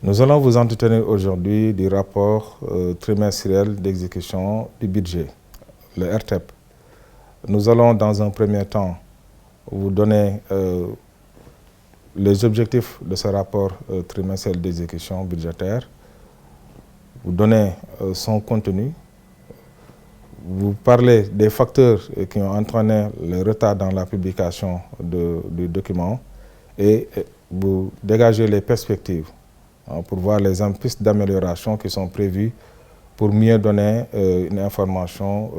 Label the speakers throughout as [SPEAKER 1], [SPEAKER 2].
[SPEAKER 1] Nous allons vous entretenir aujourd'hui du rapport trimestriel d'exécution du budget, le RTEP. Nous allons dans un premier temps vous donner les objectifs de ce rapport trimestriel d'exécution budgétaire, vous donner son contenu, vous parler des facteurs qui ont entraîné le retard dans la publication du document et vous dégager les perspectives pour voir les pistes d'amélioration qui sont prévues pour mieux donner une information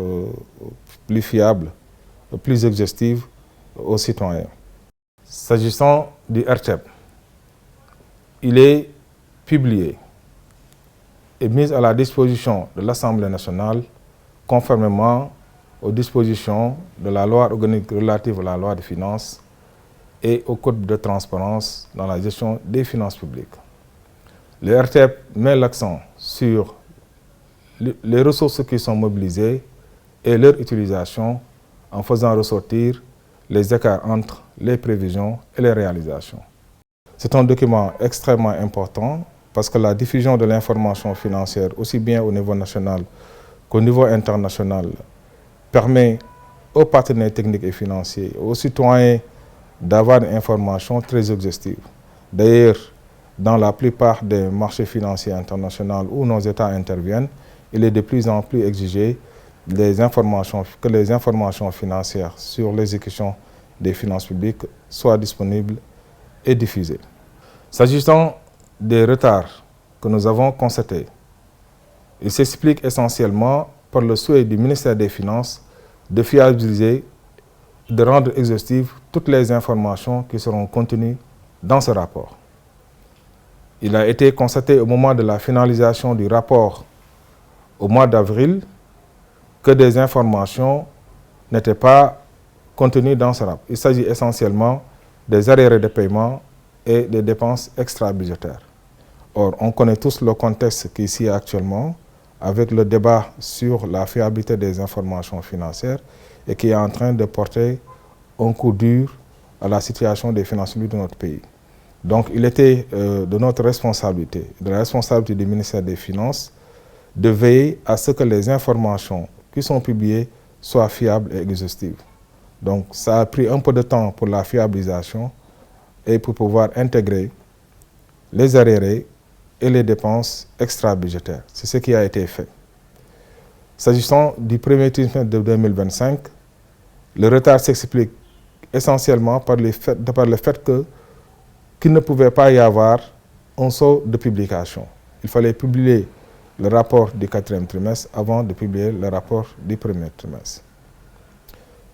[SPEAKER 1] plus fiable, plus exhaustive aux citoyens. S'agissant du RTEP, il est publié et mis à la disposition de l'Assemblée nationale conformément aux dispositions de la loi organique relative à la loi des finances et au code de transparence dans la gestion des finances publiques. Le RTEP met l'accent sur les ressources qui sont mobilisées et leur utilisation en faisant ressortir les écarts entre les prévisions et les réalisations. C'est un document extrêmement important parce que la diffusion de l'information financière, aussi bien au niveau national qu'au niveau international, permet aux partenaires techniques et financiers, aux citoyens, d'avoir une information très exhaustive. D'ailleurs, dans la plupart des marchés financiers internationaux où nos États interviennent, il est de plus en plus exigé que les informations financières sur l'exécution des finances publiques soient disponibles et diffusées. S'agissant des retards que nous avons constatés, il s'explique essentiellement par le souhait du ministère des Finances de fiabiliser, de rendre exhaustives toutes les informations qui seront contenues dans ce rapport. Il a été constaté au moment de la finalisation du rapport au mois d'avril que des informations n'étaient pas contenues dans ce rapport. Il s'agit essentiellement des arriérés de paiement et des dépenses extra-budgétaires. Or, on connaît tous le contexte qui est ici actuellement, avec le débat sur la fiabilité des informations financières et qui est en train de porter un coup dur à la situation des finances publiques de notre pays. Donc, il était de notre responsabilité, de la responsabilité du ministère des Finances, de veiller à ce que les informations qui sont publiées soient fiables et exhaustives. Donc, ça a pris un peu de temps pour la fiabilisation et pour pouvoir intégrer les arriérés et les dépenses extra-budgétaires. C'est ce qui a été fait. S'agissant du premier trimestre de 2025, le retard s'explique essentiellement par le fait qu'il ne pouvait pas y avoir un saut de publication. Il fallait publier le rapport du quatrième trimestre avant de publier le rapport du premier trimestre.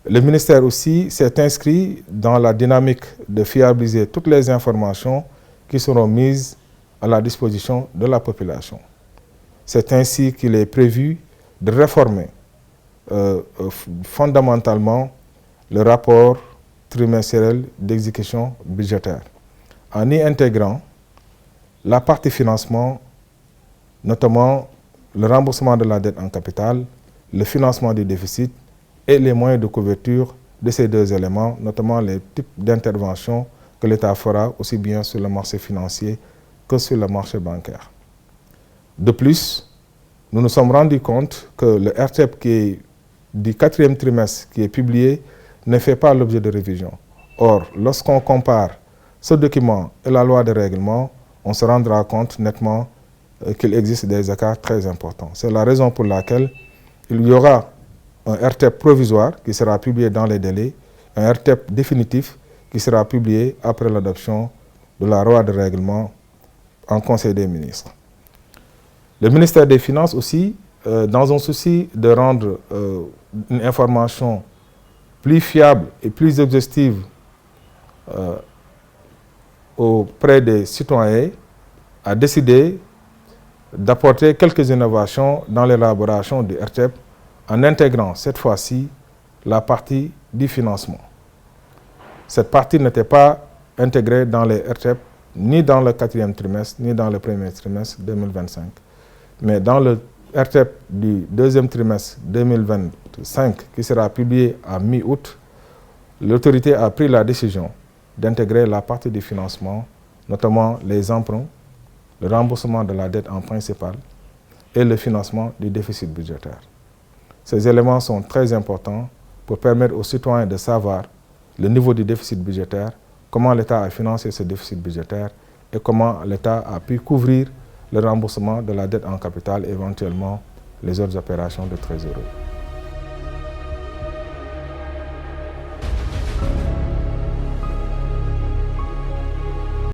[SPEAKER 1] Le ministère aussi s'est inscrit dans la dynamique de fiabiliser toutes les informations qui seront mises à la disposition de la population. C'est ainsi qu'il est prévu de réformer fondamentalement le rapport trimestriel d'exécution budgétaire, en y intégrant la partie financement, notamment le remboursement de la dette en capital, le financement du déficit et les moyens de couverture de ces deux éléments, notamment les types d'interventions que l'État fera aussi bien sur le marché financier que sur le marché bancaire. De plus, nous nous sommes rendus compte que le RTEP qui est du quatrième trimestre qui est publié ne fait pas l'objet de révision. Or, lorsqu'on compare ce document et la loi de règlement, on se rendra compte nettement qu'il existe des écarts très importants. C'est la raison pour laquelle il y aura un RTEP provisoire qui sera publié dans les délais, un RTEP définitif qui sera publié après l'adoption de la loi de règlement en Conseil des ministres. Le ministère des Finances aussi, dans un souci de rendre une information plus fiable et plus exhaustive auprès des citoyens, a décidé d'apporter quelques innovations dans l'élaboration du RTEP en intégrant cette fois-ci la partie du financement. Cette partie n'était pas intégrée dans les RTEP ni dans le quatrième trimestre, ni dans le premier trimestre 2025. Mais dans le RTEP du deuxième trimestre 2025, qui sera publié à mi-août, l'autorité a pris la décision d'intégrer la partie du financement, notamment les emprunts le remboursement de la dette en principal et le financement du déficit budgétaire. Ces éléments sont très importants pour permettre aux citoyens de savoir le niveau du déficit budgétaire, comment l'État a financé ce déficit budgétaire et comment l'État a pu couvrir le remboursement de la dette en capital et éventuellement les autres opérations de trésorerie.